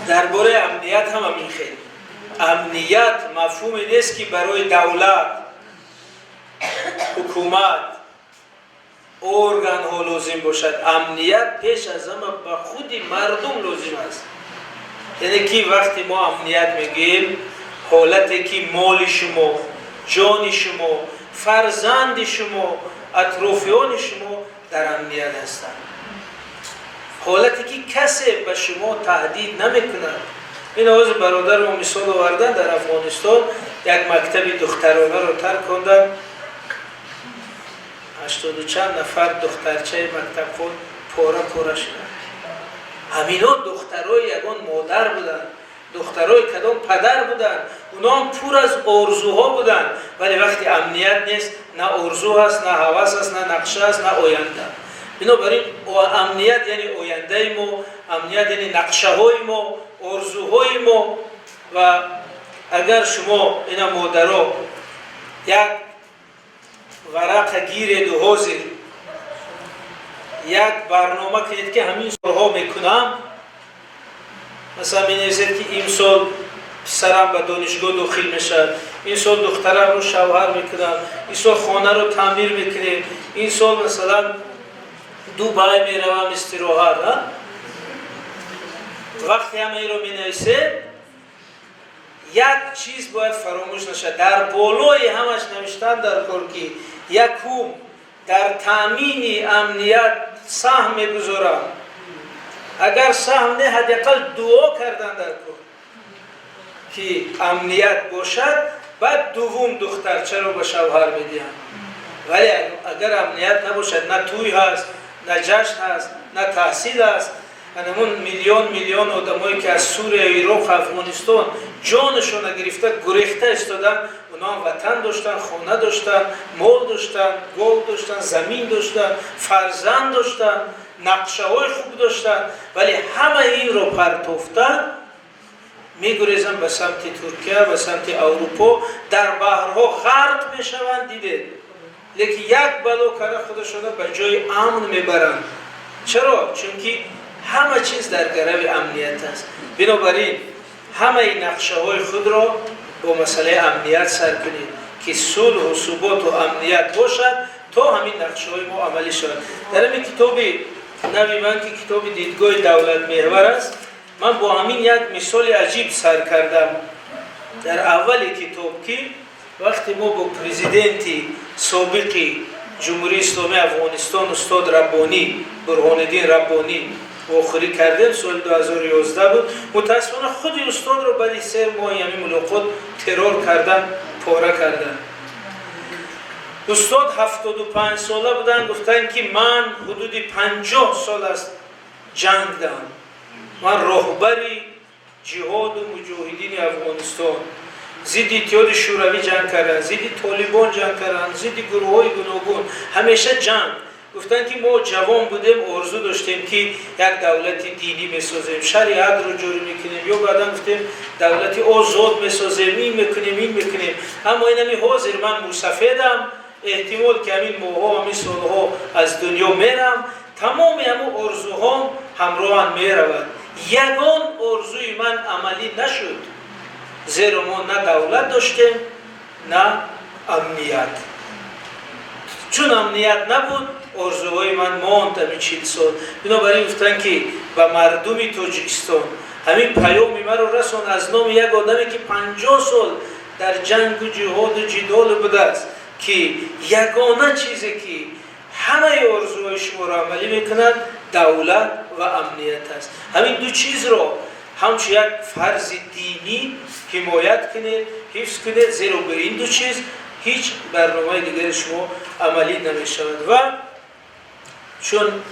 درباره امنیت هم همین خیلی امنیت مفهومی نیست که برای دولت، حکومت، ارگان ها لازم باشد. امنیت پیش از همه به خود مردم لازم است. یعنی که وقتی ما امنیت میگیم حالتی که مال شما، جان شما، فرزند شما، اطرافیان شما در امنیت هستند. حالتی که کسی به شما تهدید نمیکند. این آواز برادر ما مثال آوردن در افغانستان یک مکتب دخترانه رو ترک کردن، 80 و چند نفر دخترچه مکتب خود پاره شدن. همینا دخترای یگان مادر بودن، دخترای کدام پدر بودن، اونا هم پر از آرزوها بودن، ولی وقتی امنیت نیست نه آرزو هست، نه هوس هست، نه نقشه هست، نه آینده. بنابراین امنیت یعنی آینده ما، امنیت یعنی نقشه های ما، آرزوهای ما. و اگر شما این مادرها یک ورق گیرید و حاضر یک برنامه کنید که همین سالها میکنم، مثلا می نویسید که این سال پسرم به دانشگاه داخل میشد، این سال دخترم رو شوهر میکنم، این سال خانه رو تعمیر میکنیم، این سال مثلا دوبای میروم استراحت. وقتی همه این رو می نویسید یک چیز باید فراموش نشد. در بالای همش نوشتن در کار که یکم در تامین امنیت سهم میگذارم. اگر سهم نه حداقل دعا کردن در کار که امنیت باشد، بعد دوم دخترچه رو به شوهر میدیم. ولی اگر امنیت نباشد، نه توی هست، نه جشن هست، نه تحصیل هست. همون میلیون آدمایی که از سوریه، عراق، افغانستان جانشون گرفته گریخته استادن، اونا هم وطن داشتن، خانه داشتن، مال داشتن، گل داشتن، زمین داشتن، فرزند داشتن، نقشه های خوب داشتن، ولی همه این رو پرتوفتن میگریزن به سمت ترکیه، به سمت اروپا، در بحرها غرق میشوند. دیده لیکن یک بلا کاره خودشون به جای امن میبرند. چرا؟ چون که همه چیز در گرو امنیت است. بنابراین همه نقشه های خود را با مسئله امنیت سر کنید که صلح و ثبات و امنیت باشد تا همین نقشه های ما عملی شود. در این کتاب نوی من که کتاب دیدگاه دولت محور است، من با همین یک مثال عجیب سر کردم. در اول کتاب که وقتی ما با پرزیدنتی سابقی جمهوری اسلامی افغانستان استاد ربانی، برهان الدین ربانی آخری کردن، سال 2011 بود. متاسفانه خود استاد رو بعد 3 ماه یعنی ملاقات ترور کردن، پاره کردن. استاد 75 ساله بودن، گفتن که من حدود 50 سال از جنگ دارم. من راهبری جهاد و مجاهدین افغانستان، ضد اتحاد شوروی جنگ کردن، ضد طالبان جنگ کردن، ضد گروه‌های گوناگون، همیشه جنگ. گفتن که ما جوان بودیم، آرزو داشتیم که یک دولت دینی میسازیم، شریعت رو جوری میکنیم، یا بعدا گفتیم دولتی آزاد میسازیم، این میکنیم. اما این همی حاضر من موسفیدم، احتمال که همین ماها همین سالها از دنیا میرم، تمام همون آرزوهام همراه میرود. یگان آرزوی من عملی نشد، زیرا ما نه دولت داشتیم نه امنیت. چون امنیت نبود آرزوهای من ماند همین 40 سال. بنابراین گفتن که به مردم تاجیکستان همین پیامی من رو رسون از نام یک آدمی که 50 سال در جنگ و جهاد و جدال بوده است که یگانه چیزی که همه آرزوهای شما را عملی میکنند دولت و امنیت است. همین دو چیز را همچون یک فرض دینی حمایت کنید، حفظ کنید، زیرا به این دو چیز هیچ برنامه دیگر شما عملی نمی شود. و چون